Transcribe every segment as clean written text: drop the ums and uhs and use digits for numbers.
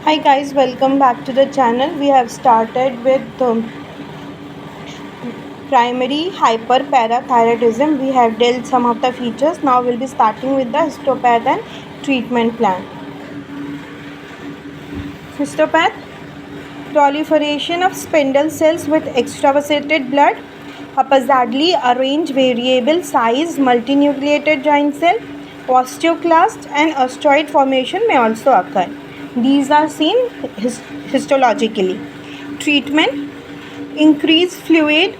Hi guys, welcome back to the channel. We have started with primary hyperparathyroidism. We have dealt some of the features. Now we'll be starting with the histopath and treatment plan. Histopath: proliferation of spindle cells with extravasated blood, haphazardly arranged variable size multinucleated giant cell, osteoclast and osteoid formation may also occur. These are seen histologically. Treatment: increase fluid,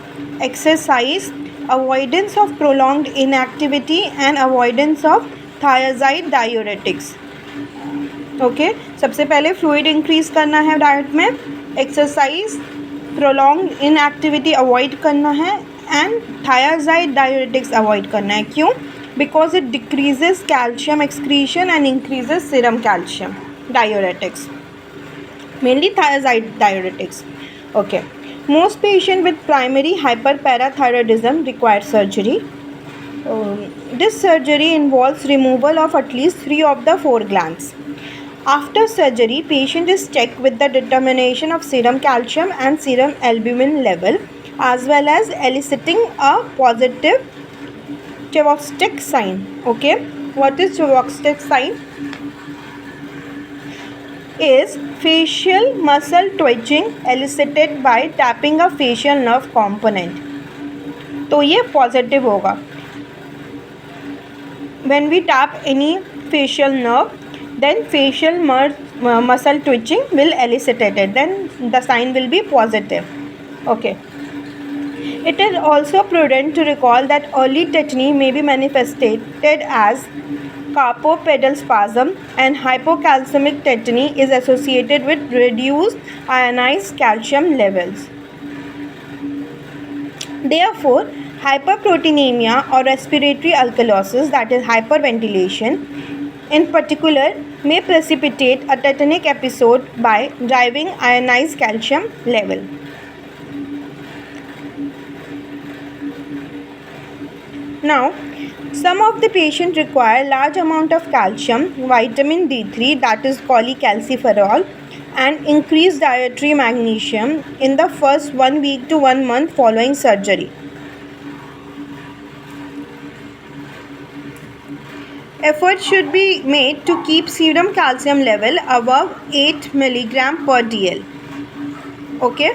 exercise, avoidance of prolonged inactivity and avoidance of thiazide diuretics. Okay सबसे पहले fluid increase करना है diet में, exercise, prolong inactivity avoid करना है and thiazide diuretics avoid करना है. क्यों? Because it decreases calcium excretion and increases serum calcium. Diuretics mainly thiazide diuretics. Okay, most patients with primary hyperparathyroidism require surgery. This surgery involves removal of at least 3 of the 4 glands. After surgery, patient is checked with the determination of serum calcium and serum albumin level, as well as eliciting a positive Chvostek sign. Okay, what is Chvostek sign? Is facial muscle twitching elicited by tapping a facial nerve component. तो ये positive होगा. When we tap any facial nerve, then facial muscle twitching will elicit it. Then the sign will be positive. Okay. It is also prudent to recall that early tetany may be manifested as carpopedal spasm, and hypocalcemic tetany is associated with reduced ionized calcium levels. Therefore, hyperproteinemia or respiratory alkalosis, that is hyperventilation, in particular may precipitate a tetanic episode by driving ionized calcium level. Now, some of the patients require large amount of calcium, vitamin D3, that is cholecalciferol, and increased dietary magnesium in the first 1 week to 1 month following surgery. Effort should be made to keep serum calcium level above 8 mg per dl. Okay.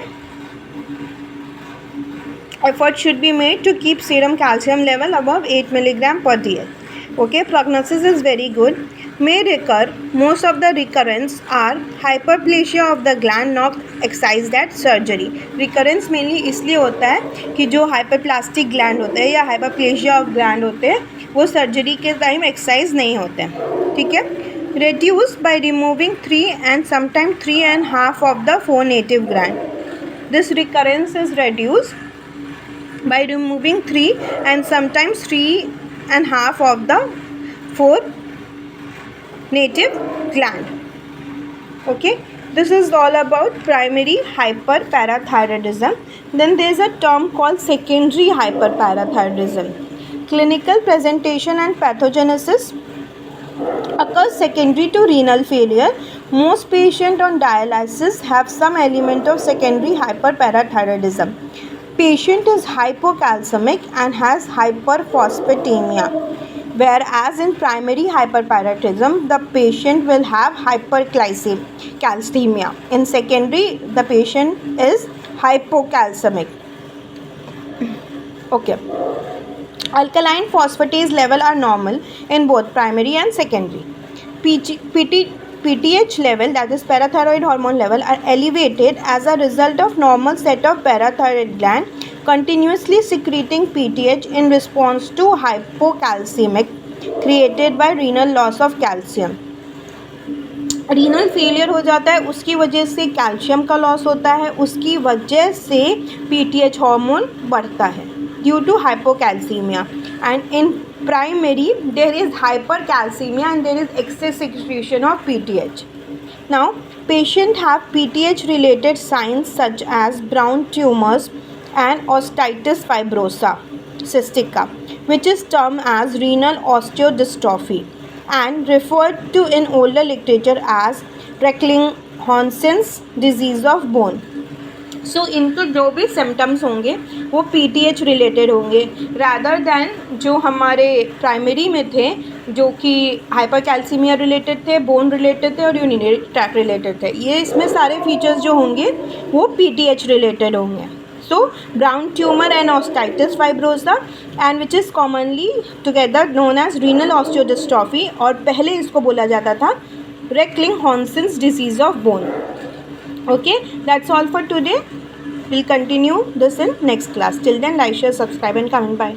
Effort should be made to keep serum calcium level above 8 mg per dl. Okay, prognosis is very good. May recur. Most of the recurrence are hyperplasia of the gland not excised at surgery. Recurrence mainly इसलिए होता है कि जो hyperplastic gland होते हैं या hyperplasia of gland होते हैं वो सर्जरी के टाइम एक्सरसाइज नहीं होते हैं. ठीक है. Reduced by removing 3 and sometimes 3.5 of the 4 native gland. This recurrence is reduced by removing 3 and sometimes 3.5 of the 4 native gland. Okay, this is all about primary hyperparathyroidism. Then there is a term called secondary hyperparathyroidism. Clinical presentation and pathogenesis occurs secondary to renal failure. Most patients on dialysis have some element of secondary hyperparathyroidism. Patient is hypocalcemic and has hyperphosphatemia, whereas in primary hyperparathyroidism the patient will have hypercalcemia. In secondary the patient is hypocalcemic. Okay. Alkaline phosphatase level are normal in both primary and secondary. PTH level, that is parathyroid hormone level, are elevated as a result of normal set of parathyroid gland continuously secreting PTH in response to hypocalcemic created by renal loss of calcium. Renal failure हो जाता है, उसकी वजह से calcium का loss होता है, उसकी वजह से PTH हार्मोन बढ़ता है due to hypocalcaemia. And in primary there is hypercalcemia and there is excess secretion of PTH. Now, patient have PTH related signs such as brown tumors and osteitis fibrosa cystica, which is termed as renal osteodystrophy and referred to in older literature as Hausen's disease of bone. So इनके जो भी symptoms होंगे वो PTH related होंगे rather than जो हमारे primary में थे, जो कि हाइपरकैल्सीमिया रिलेटेड थे, बोन रिलेटेड थे और यूरिनरी ट्रैक्ट रिलेटेड थे। ये इसमें सारे फीचर्स जो होंगे वो PTH रिलेटेड होंगे। So brown tumour and osteitis fibrosa and which is commonly together known as renal osteodystrophy, और पहले इसको बोला जाता था Recklinghausen's disease of bone. Okay, that's all for today. We'll continue this in next class. Till then, like, share, subscribe and comment. Bye.